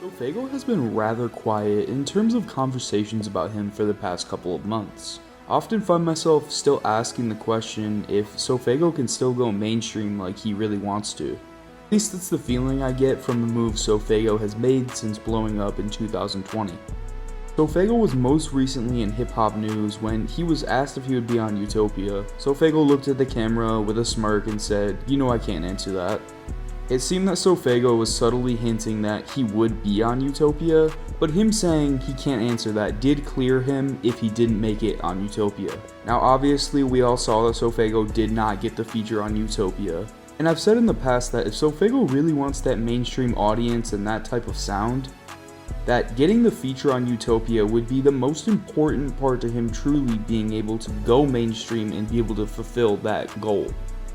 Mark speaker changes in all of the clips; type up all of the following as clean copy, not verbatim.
Speaker 1: Sofaygo has been rather quiet in terms of conversations about him for the past couple of months. I often find myself still asking the question if Sofaygo can still go mainstream like he really wants to. At least that's the feeling I get from the moves Sofaygo has made since blowing up in 2020. Sofaygo was most recently in hip-hop news when he was asked if he would be on Utopia. Sofaygo looked at the camera with a smirk and said, "You know I can't answer that." It seemed that Sofaygo was subtly hinting that he would be on Utopia, but him saying he can't answer that did clear him if he didn't make it on Utopia. Now obviously we all saw that Sofaygo did not get the feature on Utopia, and I've said in the past that if Sofaygo really wants that mainstream audience and that type of sound, that getting the feature on Utopia would be the most important part to him truly being able to go mainstream and be able to fulfill that goal.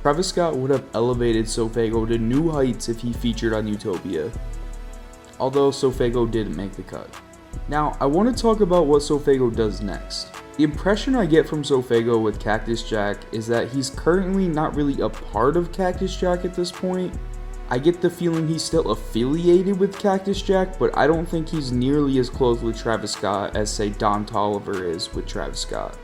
Speaker 1: Travis Scott would have elevated Sofaygo to new heights if he featured on Utopia, although Sofaygo didn't make the cut. Now, I want to talk about what Sofaygo does next. The impression I get from Sofaygo with Cactus Jack is that he's currently not really a part of Cactus Jack at this point. I get the feeling he's still affiliated with Cactus Jack, but I don't think he's nearly as close with Travis Scott as, say, Don Toliver is with Travis Scott.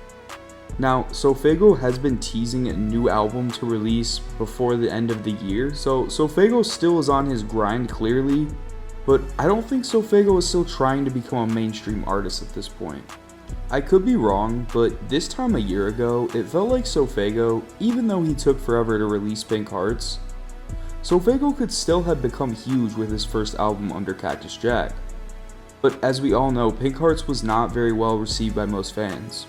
Speaker 1: Now, Sofaygo has been teasing a new album to release before the end of the year, so Sofaygo still is on his grind clearly, but I don't think Sofaygo is still trying to become a mainstream artist at this point. I could be wrong, but this time a year ago, it felt like Sofaygo, even though he took forever to release Pink Hearts, Sofaygo could still have become huge with his first album under Cactus Jack. But as we all know, Pink Hearts was not very well received by most fans.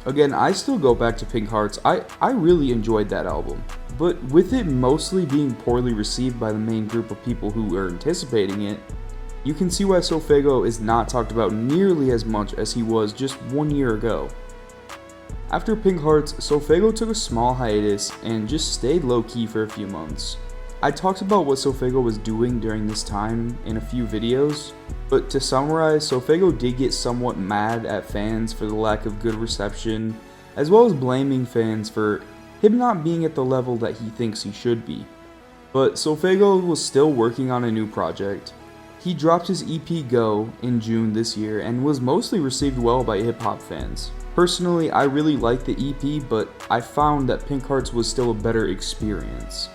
Speaker 1: Again, I still go back to Pink Hearts. I really enjoyed that album, but with it mostly being poorly received by the main group of people who were anticipating it, you can see why Sofaygo is not talked about nearly as much as he was just 1 year ago. After Pink Hearts, Sofaygo took a small hiatus and just stayed low-key for a few months. I talked about what Sofaygo was doing during this time in a few videos, but to summarize, Sofaygo did get somewhat mad at fans for the lack of good reception, as well as blaming fans for him not being at the level that he thinks he should be. But Sofaygo was still working on a new project. He dropped his EP Go in June this year and was mostly received well by hip-hop fans. Personally, I really liked the EP, but I found that Pink Hearts was still a better experience.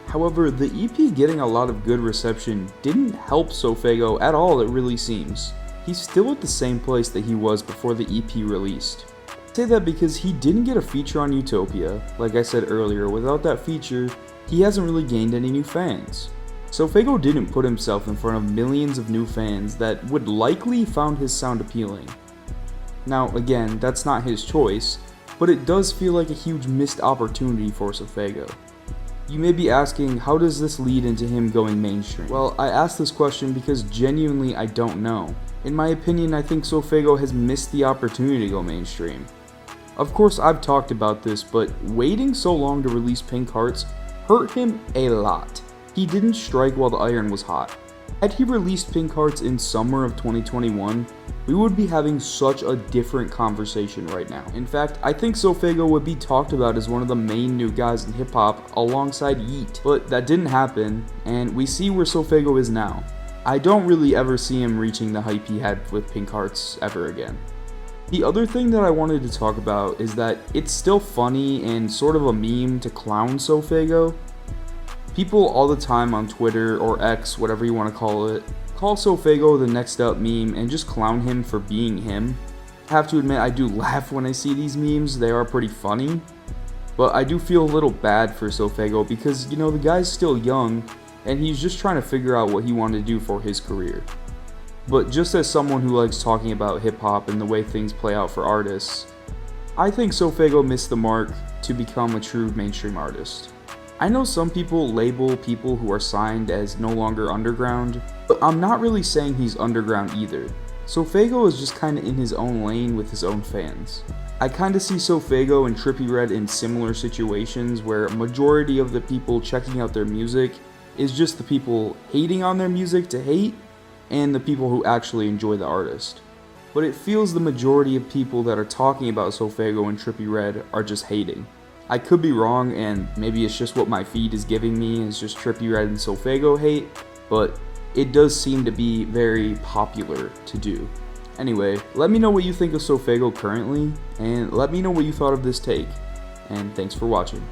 Speaker 1: However, the EP getting a lot of good reception didn't help Sofaygo at all, it really seems. He's still at the same place that he was before the EP released. I say that because he didn't get a feature on Utopia. Like I said earlier, without that feature, he hasn't really gained any new fans. Sofaygo didn't put himself in front of millions of new fans that would likely found his sound appealing. Now again, that's not his choice, but it does feel like a huge missed opportunity for Sofaygo. You may be asking, how does this lead into him going mainstream? Well, I ask this question because genuinely I don't know. In my opinion, I think Sofaygo has missed the opportunity to go mainstream. Of course, I've talked about this, but waiting so long to release Pink Hearts hurt him a lot. He didn't strike while the iron was hot. Had he released Pink Hearts in summer of 2021, we would be having such a different conversation right now. In fact, I think Sofaygo would be talked about as one of the main new guys in hip hop alongside Yeet, but that didn't happen, and we see where Sofaygo is now. I don't really ever see him reaching the hype he had with Pink Hearts ever again. The other thing that I wanted to talk about is that it's still funny and sort of a meme to clown Sofaygo. People all the time on Twitter or X, whatever you want to call it, call Sofaygo the next up meme and just clown him for being him. I have to admit, I do laugh when I see these memes, they are pretty funny. But I do feel a little bad for Sofaygo because, you know, the guy's still young and he's just trying to figure out what he wanted to do for his career. But just as someone who likes talking about hip hop and the way things play out for artists, I think Sofaygo missed the mark to become a true mainstream artist. I know some people label people who are signed as no longer underground, but I'm not really saying he's underground either. Sofaygo is just kinda in his own lane with his own fans. I kinda see Sofaygo and Trippie Redd in similar situations where a majority of the people checking out their music is just the people hating on their music to hate, and the people who actually enjoy the artist. But it feels the majority of people that are talking about Sofaygo and Trippie Redd are just hating. I could be wrong, and maybe it's just what my feed is giving me, is just Trippie Redd and Sofaygo hate, but it does seem to be very popular to do. Anyway, let me know what you think of Sofaygo currently, and let me know what you thought of this take, and thanks for watching.